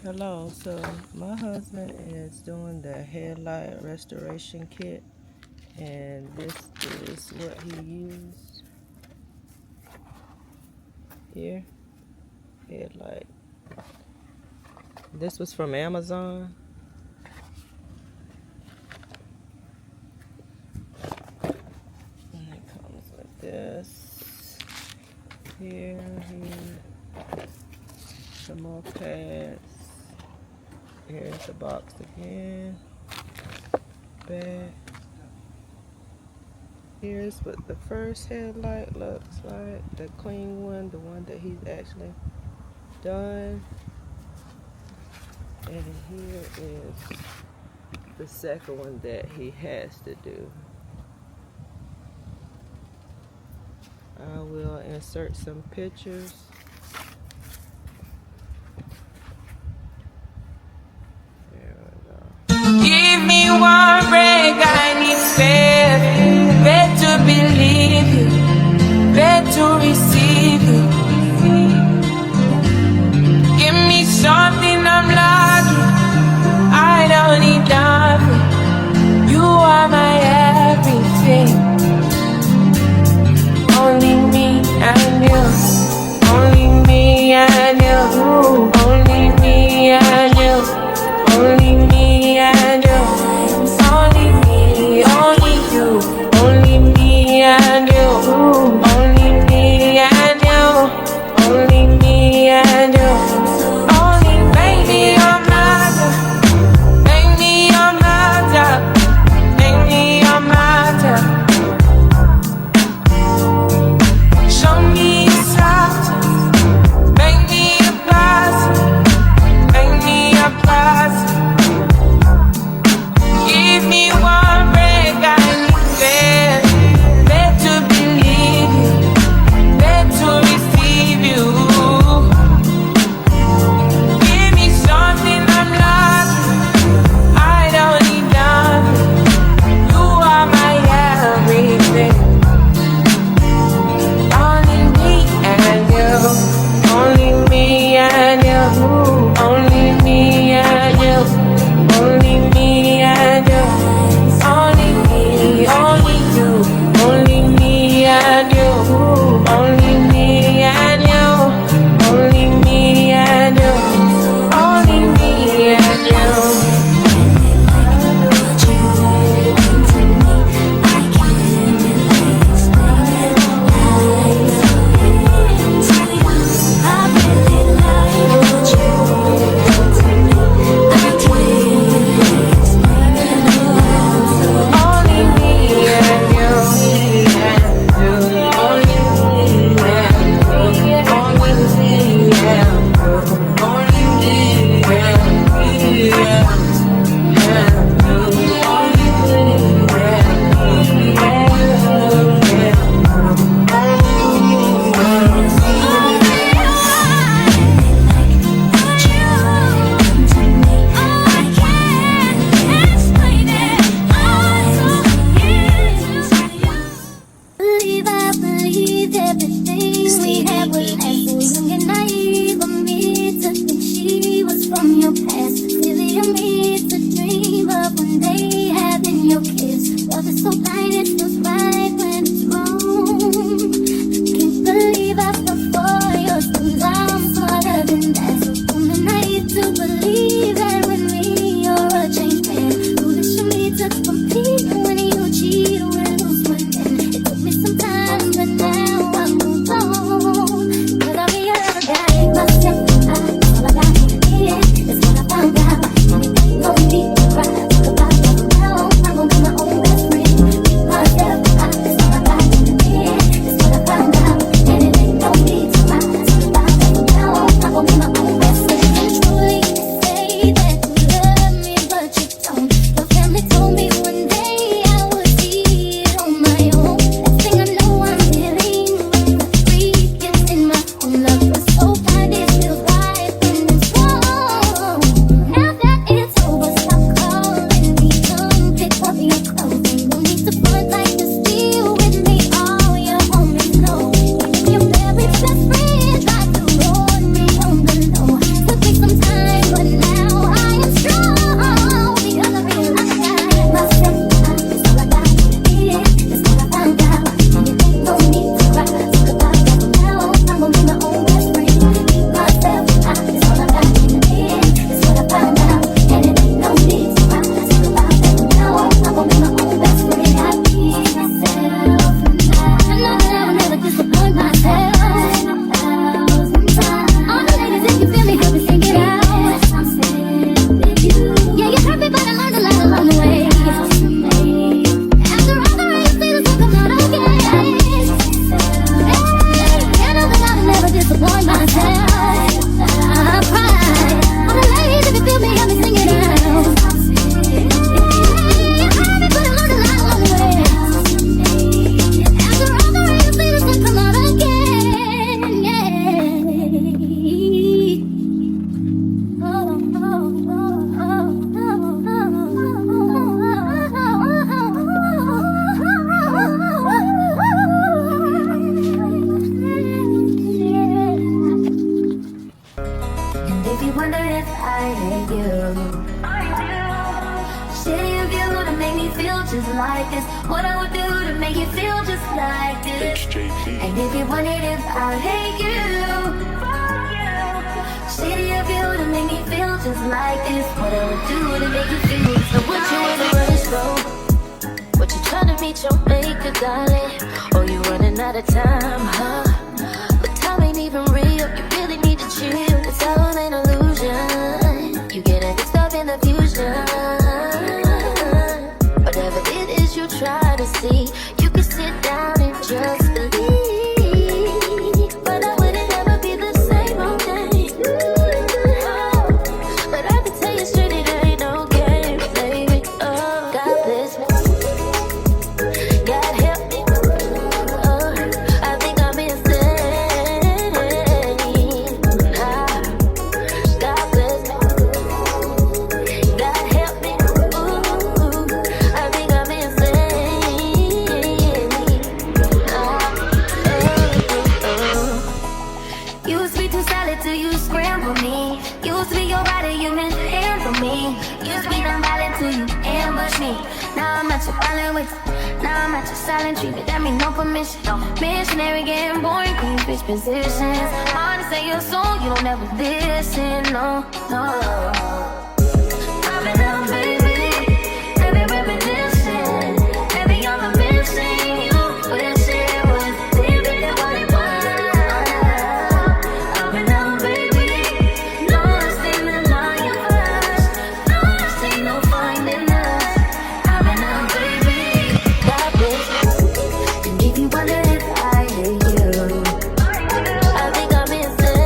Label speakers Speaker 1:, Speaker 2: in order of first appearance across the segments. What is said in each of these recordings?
Speaker 1: Hello, so my husband is doing the headlight restoration kit, and this is what he used here. Headlight. This was from Amazon. And it comes with this. Here, some more pads. Here's the box again. Back. Here's what the first headlight looks like. The clean one, the one that he's actually done. And here is the second one that he has to do. I will insert some pictures. There we go.
Speaker 2: Give me one break, I need faith. Faith to believe you, faith to receive you. Give me something I'm lacking, I don't need nothing. You are my everything. Only me and you, only me and you, only me and you, only me and you, only
Speaker 3: like this. What I would do to make you feel just like this. And if you wanted it, I'll hate you. Shady of you to make me feel just like this. What I would do to make you feel. So what you in a rush for? What you trying to meet your maker, darling? Or you running out of time, huh? But time ain't even real. You really need to chill. It's all an illusion. You get mixed up in the fusion. Whatever it is you try to see, you can sit down and just believe. But I wouldn't ever be the same, okay? But I can tell you straight, it ain't no game, baby. Oh, God bless me. God help me. Oh, I think I'm insane. God bless me. God help me. Ooh, I think I'm insane. Used to be too solid till you scramble me. Used to be your body, you mishandle me. Used to be non-violent till you ambush me. Now I'm at your violent with you. Now I'm at your silent treatment. That means no permission. Missionary getting boring, queen fish positions. Hard to say your soul, you don't ever listen, no, no. I've been out, baby. Every reminiscing, every other missing. You wish it was deeper than what it was. I've been out, baby. No, I seen the lion first. No, I seen no finding us. I've been out, baby. God bless you. And if you wonder if I hate you, I think I'm insane.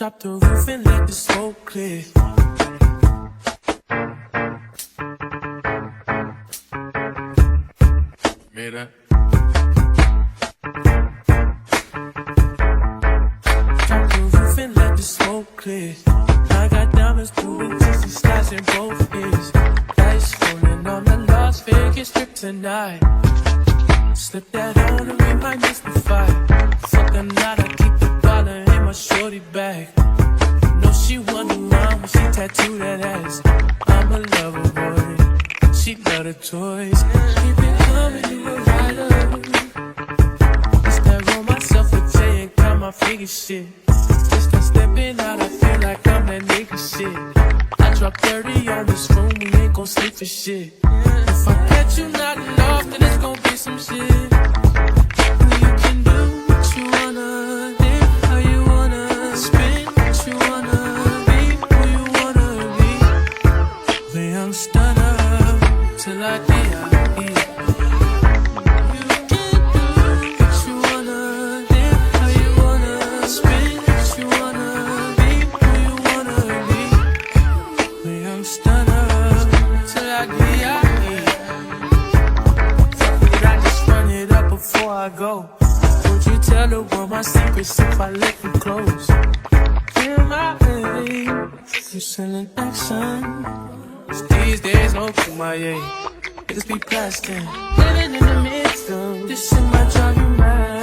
Speaker 2: Drop the roof and let the smoke clear. Mira. Drop the roof and let the smoke clear. I got diamonds doing just slides in both ears. Dice rolling on the Las Vegas strip tonight. Slip that on and we might miss the fight. Fuck a night, I keep the dollar in my shorty bag. No, she wasn't around when she tattooed that ass. I'm a lover boy, she love the toys. Keep it coming, you a rider. It's that roll myself a J and count my figure shit. Just that stepping out, I feel like I'm that nigga shit. I drop 30 on this room, we ain't gon' sleep for shit. If I catch you nodding off, then it's gon' be some shit. You can do what you wanna, live how you wanna, spin what you wanna, be who you wanna be. The young stunner, till I die. You can do what you wanna, live how you wanna, spin what you wanna, be who you wanna be. The young stunner, till I die. Before I go, would you tell the world my secrets if I let you close? In my head, you selling action. These days, no Kumaye. Niggas be blasting. Living in the midst of this shit might drive you mad.